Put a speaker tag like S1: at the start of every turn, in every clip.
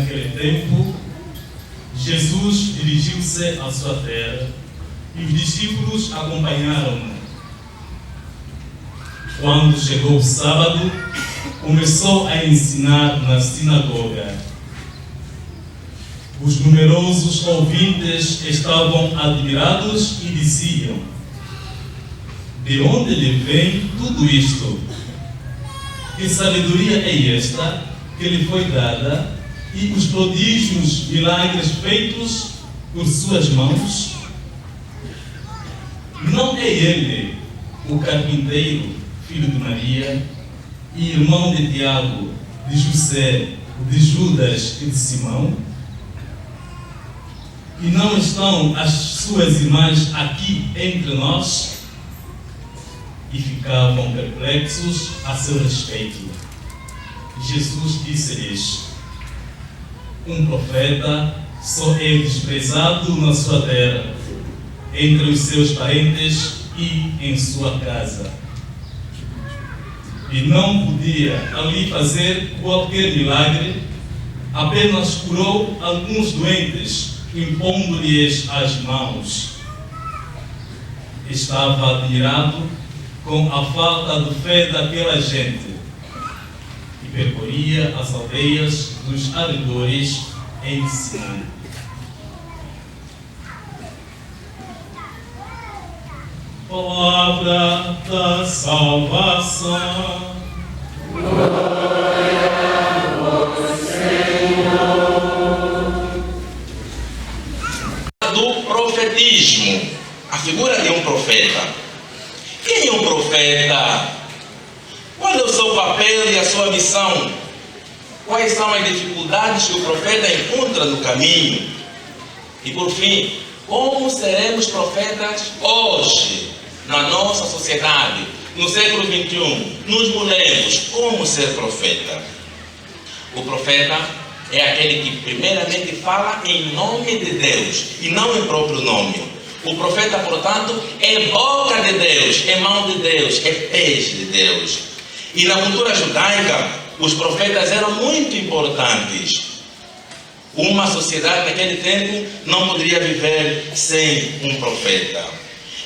S1: Naquele tempo, Jesus dirigiu-se à sua terra e os discípulos acompanharam-no. Quando chegou o sábado, começou a ensinar na sinagoga. Os numerosos ouvintes estavam admirados e diziam: de onde lhe vem tudo isto? Que sabedoria é esta que lhe foi dada e os prodígios, milagres feitos por suas mãos? Não é ele o carpinteiro, filho de Maria, e irmão de Tiago, de José, de Judas e de Simão? E não estão as suas irmãs aqui entre nós? E ficavam perplexos a seu respeito. Jesus disse-lhes: um profeta só é desprezado na sua terra, entre os seus parentes e em sua casa. E não podia ali fazer qualquer milagre, apenas curou alguns doentes, impondo-lhes as mãos. Estava admirado com a falta de fé daquela gente e percorria as aldeias dos arredores ensinando. Palavra da salvação.
S2: Glória ao Senhor.
S3: Do profetismo, a figura de um profeta. Quem é um profeta? Qual é o seu papel e a sua missão? Quais são as dificuldades que o profeta encontra no caminho? E por fim, como seremos profetas hoje, na nossa sociedade, no século XXI? Nos mulheres, como ser profeta? O profeta é aquele que primeiramente fala em nome de Deus e não em próprio nome. O profeta, portanto, é boca de Deus, é mão de Deus, é peixe de Deus. E na cultura judaica, os profetas eram muito importantes. Uma sociedade naquele tempo não poderia viver sem um profeta.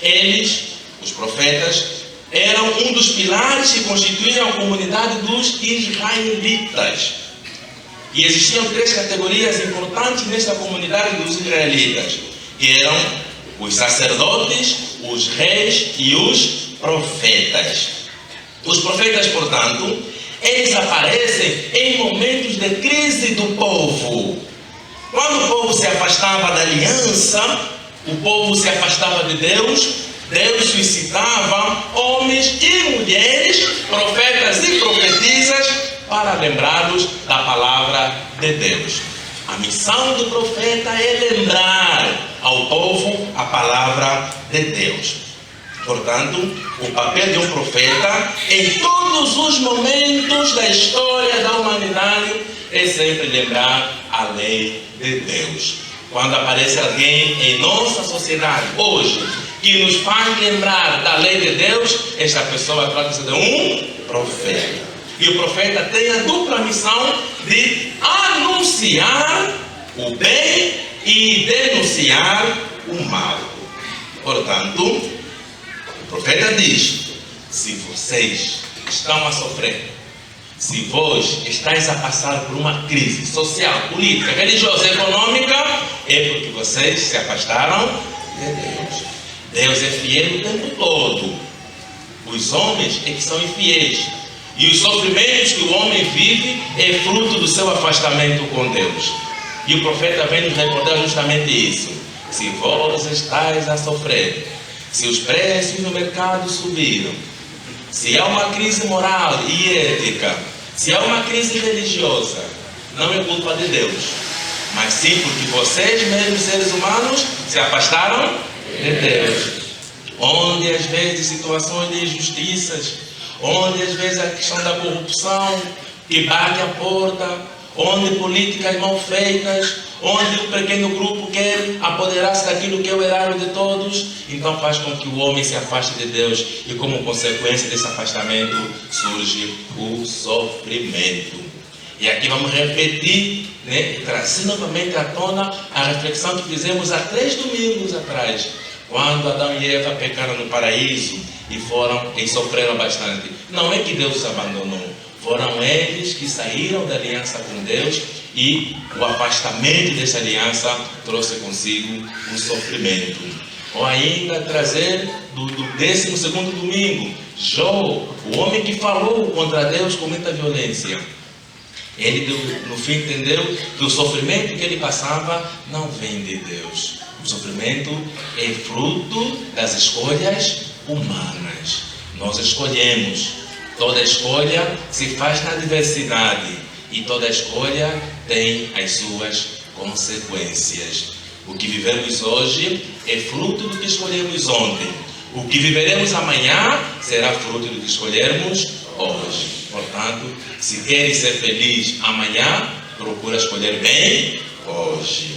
S3: Eles, os profetas, eram um dos pilares que constituíam a comunidade dos israelitas. E existiam 3 categorias importantes nesta comunidade dos israelitas, que eram os sacerdotes, os reis e os profetas. Os profetas, portanto, eles aparecem em momentos de crise do povo. Quando o povo se afastava da aliança, o povo se afastava de Deus, Deus suscitava homens e mulheres, profetas e profetisas, para lembrá-los da palavra de Deus. A missão do profeta é lembrar ao povo a palavra de Deus. Portanto, o papel de um profeta em todos os momentos da história da humanidade é sempre lembrar a lei de Deus. Quando aparece alguém em nossa sociedade hoje que nos faz lembrar da lei de Deus, esta pessoa trata-se de um profeta. E o profeta tem a dupla missão de anunciar o bem e denunciar o mal. Portanto, o profeta diz: se vocês estão a sofrer, se vós estáis a passar por uma crise social, política, religiosa, econômica, é porque vocês se afastaram de Deus. Deus é fiel o tempo todo. Os homens é que são infiéis. E os sofrimentos que o homem vive é fruto do seu afastamento com Deus. E o profeta vem nos recordar justamente isso. Se vós estáis a sofrer, se os preços no mercado subiram, se há uma crise moral e ética, se há uma crise religiosa, não é culpa de Deus, mas sim porque vocês mesmos, seres humanos, se afastaram de Deus. Onde às vezes situações de injustiças, onde às vezes a questão da corrupção que bate a porta, onde políticas mal feitas, onde um pequeno grupo quer apoderar-se daquilo que é o erário de todos, então faz com que o homem se afaste de Deus e como consequência desse afastamento surge o sofrimento. E aqui vamos repetir, né, e trazer novamente à tona a reflexão que fizemos há 3 domingos atrás, quando Adão e Eva pecaram no paraíso e sofreram bastante. Não é que Deus os abandonou, foram eles que saíram da aliança com Deus, e o afastamento dessa aliança trouxe consigo um sofrimento. Ou ainda trazer do 12º domingo, Jó, o homem que falou contra Deus com muita violência. Ele no fim entendeu que o sofrimento que ele passava não vem de Deus. O sofrimento é fruto das escolhas humanas. Nós escolhemos. Toda escolha se faz na diversidade e toda escolha tem as suas consequências. O que vivemos hoje é fruto do que escolhemos ontem. O que viveremos amanhã será fruto do que escolhermos hoje. Portanto, se queres ser feliz amanhã, procura escolher bem hoje.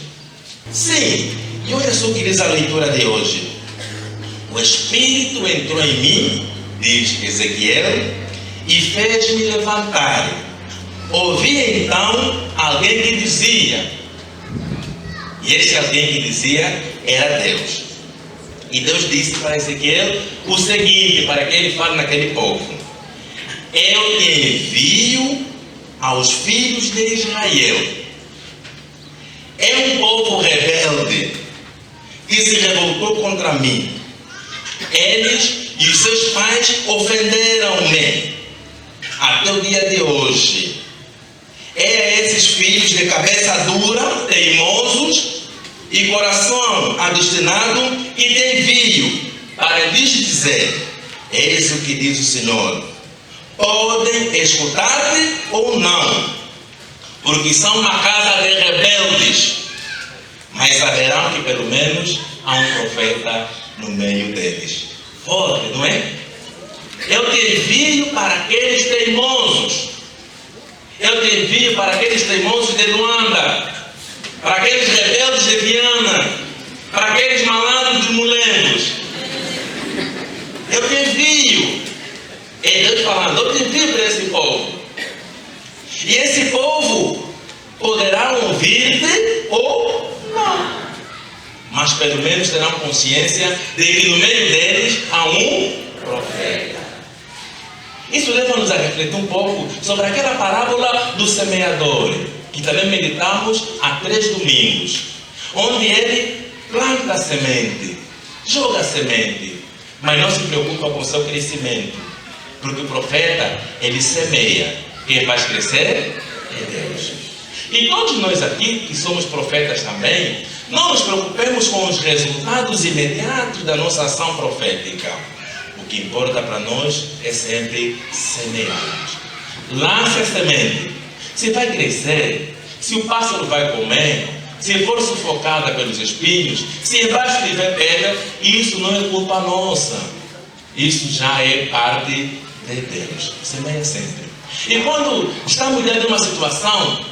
S3: Sim, e olha só o que diz a leitura de hoje. O Espírito entrou em mim, diz Ezequiel, e fez-me levantar. Ouvi então alguém que dizia, e este alguém que dizia era Deus. E Deus disse para Ezequiel o seguinte, para que ele fale naquele povo: eu te envio aos filhos de Israel. É um povo rebelde que se revoltou contra mim. Eles e os seus pais ofenderam-me até o dia de hoje. É a esses filhos de cabeça dura, teimosos e coração obstinado que te envio para lhes dizer: eis o que diz o Senhor. Podem escutar-te ou não, porque são uma casa de rebeldes, mas saberão que pelo menos há um profeta no meio deles. Forte, não é? Eu te envio para aqueles teimosos. Eu te envio para aqueles teimosos de Luanda, para aqueles rebeldes de Viana, para aqueles malandros de Mulembos. Eu te envio. É Deus falando, eu te envio para esse povo. E esse povo poderá ouvir-te ou não, mas pelo menos terão consciência de que no meio deles há um profeta. Isso leva-nos a refletir um pouco sobre aquela parábola do semeador, que também meditamos há 3 domingos, onde ele planta a semente, joga a semente, mas não se preocupa com o seu crescimento, porque o profeta, ele semeia. Quem faz crescer é Deus. E todos nós aqui, que somos profetas também, não nos preocupemos com os resultados imediatos da nossa ação profética. O que importa para nós é sempre semearmos. Lance a semente. Se vai crescer, se o pássaro vai comer, se for sufocada pelos espinhos, se embaixo tiver pedra, isso não é culpa nossa. Isso já é parte de Deus. Semeia sempre. E quando estamos diante de uma situação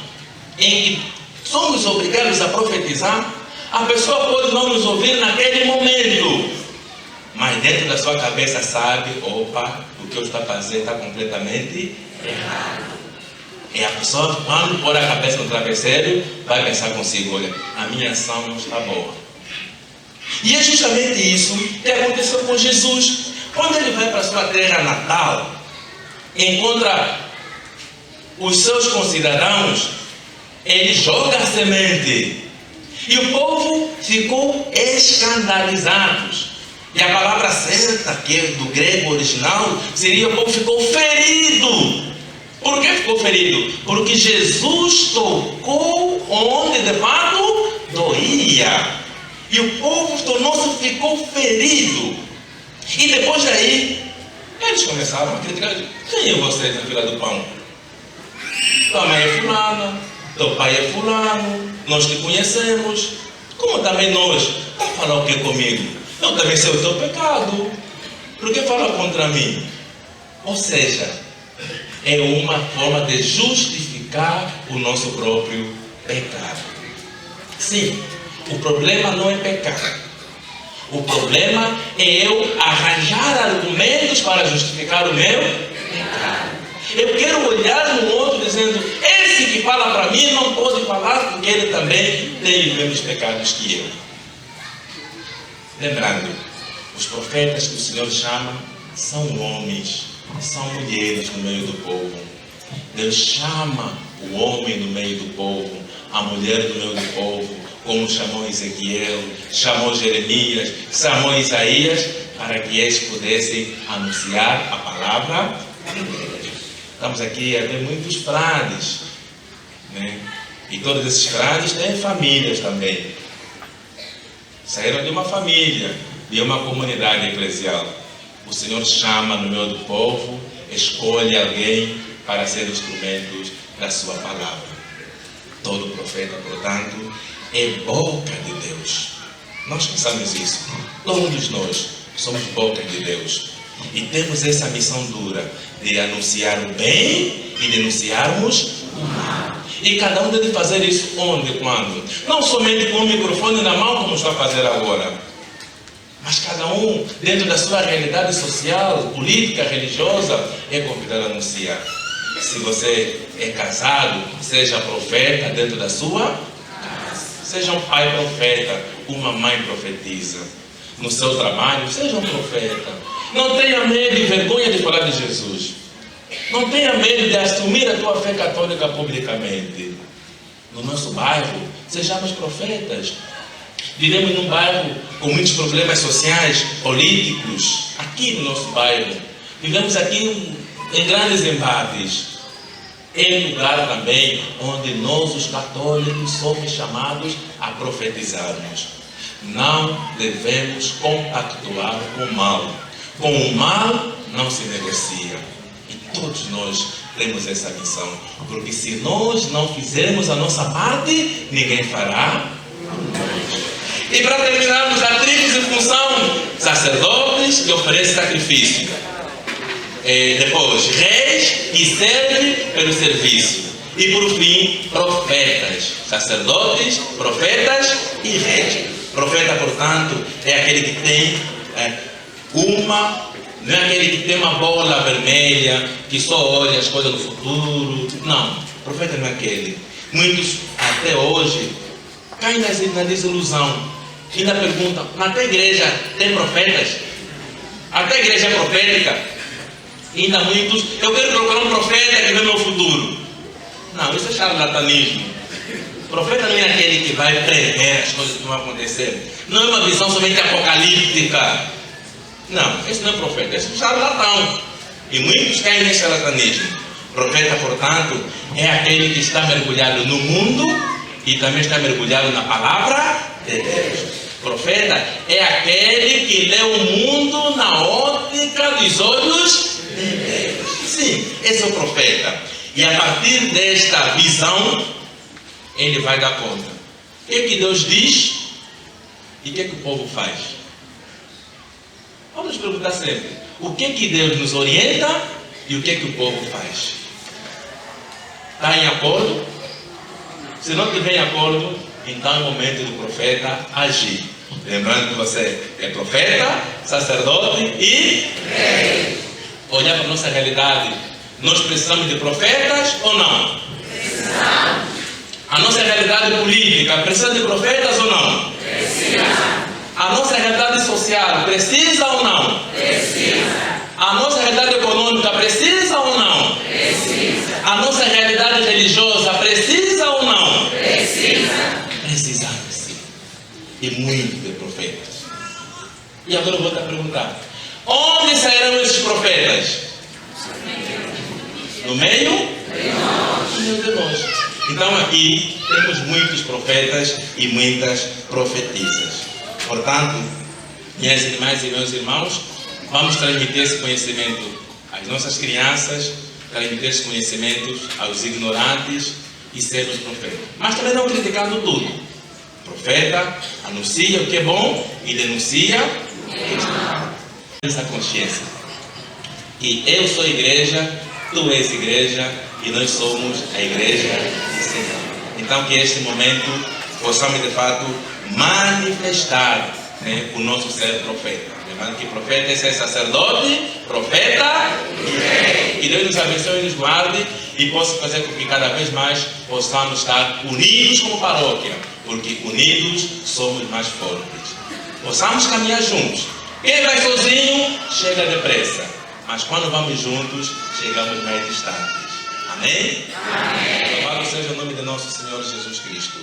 S3: em que somos obrigados a profetizar, a pessoa pode não nos ouvir naquele momento, mas dentro da sua cabeça sabe: opa, o que eu estou fazendo está completamente errado. E a pessoa, quando pôr a cabeça no travesseiro, vai pensar consigo: olha, a minha ação não está boa. E é justamente isso que aconteceu com Jesus. Quando ele vai para a sua terra natal, encontra os seus concidadãos, ele joga a semente. E o povo ficou escandalizado. E a palavra certa, que é do grego original, seria: o povo ficou ferido. Por que ficou ferido? Porque Jesus tocou onde de fato doía. E o povo ficou ferido. E depois daí, eles começaram a criticar: quem é você na fila do pão? Tua mãe é fulana, teu pai é fulano, nós te conhecemos. Como também nós? Vai falar o que comigo? Eu também sei o teu pecado. Por que fala contra mim? Ou seja, é uma forma de justificar o nosso próprio pecado. Sim, o problema não é pecado. O problema é eu arranjar argumentos para justificar o meu pecado. Eu quero olhar no outro dizendo: esse que fala para mim não pode falar porque ele também tem os mesmos pecados que eu. Lembrando, os profetas que o Senhor chama são homens, são mulheres no meio do povo. Deus chama o homem no meio do povo, a mulher no meio do povo, como chamou Ezequiel, chamou Jeremias, chamou Isaías, para que eles pudessem anunciar a palavra de Deus. Estamos aqui a ver muitos frades, né? E todos esses frades têm famílias também. Saíram de uma família, de uma comunidade eclesial. O Senhor chama no meio do povo, escolhe alguém para ser instrumentos da sua palavra. Todo profeta, portanto, é boca de Deus. Nós pensamos isso. Todos nós somos boca de Deus. E temos essa missão dura de anunciar o bem e denunciarmos o mal. E cada um deve fazer isso onde, quando? Não somente com o microfone na mão, como está a fazer agora. Mas cada um, dentro da sua realidade social, política, religiosa, é convidado a anunciar. Se você é casado, seja profeta dentro da sua casa. Seja um pai profeta, uma mãe profetiza. No seu trabalho, seja um profeta. Não tenha medo e vergonha de falar de Jesus. Não tenha medo de assumir a tua fé católica publicamente. No nosso bairro, sejamos profetas. Vivemos num bairro com muitos problemas sociais, políticos. Aqui no nosso bairro, vivemos aqui em grandes embates. É lugar também onde nós, os católicos, somos chamados a profetizarmos. Não devemos compactuar com o mal. Com o mal não se negocia. E todos nós temos essa missão. Porque se nós não fizermos a nossa parte, ninguém fará. E para terminarmos, atributos e função: sacerdotes que oferecem sacrifício. Depois, reis que servem pelo serviço. E por fim, profetas. Sacerdotes, profetas e reis. Profeta, portanto, é aquele que tem não é aquele que tem uma bola vermelha, que só olha as coisas do futuro. Não, profeta não é aquele. Muitos, até hoje, caem na desilusão. E ainda perguntam: na tua igreja tem profetas? A tua igreja é profética? E ainda muitos: eu quero procurar um profeta que vê meu futuro. Não, isso é charlatanismo. Profeta não é aquele que vai prever as coisas que vão acontecer. Não é uma visão somente apocalíptica. Não, esse não é profeta, esse é um charlatão. E muitos caem nesse charlatanismo. Profeta, portanto, é aquele que está mergulhado no mundo e também está mergulhado na palavra de Deus. Profeta é aquele que lê o mundo na ótica dos olhos de Deus. Sim, esse é o profeta. E a partir desta visão, ele vai dar conta. O que é que Deus diz e o que é que o povo faz? Vamos perguntar sempre: o que é que Deus nos orienta e o que é que o povo faz? Está em acordo? Se não estiver em acordo, então é o momento do profeta agir. Lembrando que você é profeta, sacerdote e rei. Olhar para a nossa realidade, nós precisamos de profetas ou não? Precisamos. A nossa realidade política precisa de profetas ou não? Precisa. A nossa realidade social precisa ou não? Precisa. A nossa realidade econômica precisa ou não? Precisa. A nossa realidade religiosa precisa ou não? Precisa. Precisamos sim. E muito de profetas. E agora eu vou te perguntar: onde sairão esses profetas? No meio? No meio de nós. Então aqui temos muitos profetas e muitas profetisas. Portanto, minhas irmãs e meus irmãos, vamos transmitir esse conhecimento às nossas crianças, transmitir esse conhecimento aos ignorantes e sermos profetas. Mas também não criticando tudo. Profeta anuncia o que é bom e denuncia o que é errado. Essa consciência. E eu sou igreja, tu és igreja e nós somos a igreja do Senhor. Então que este momento possamos de fato manifestar né, o nosso ser profeta. Lembrando que profeta é ser sacerdote, profeta e rei. Que Deus nos abençoe e nos guarde e possa fazer com que cada vez mais possamos estar unidos como paróquia, porque unidos somos mais fortes. Possamos caminhar juntos. Quem vai sozinho chega depressa, mas quando vamos juntos chegamos mais distantes. Amém? Amém. Louvado seja o nome de nosso Senhor Jesus Cristo.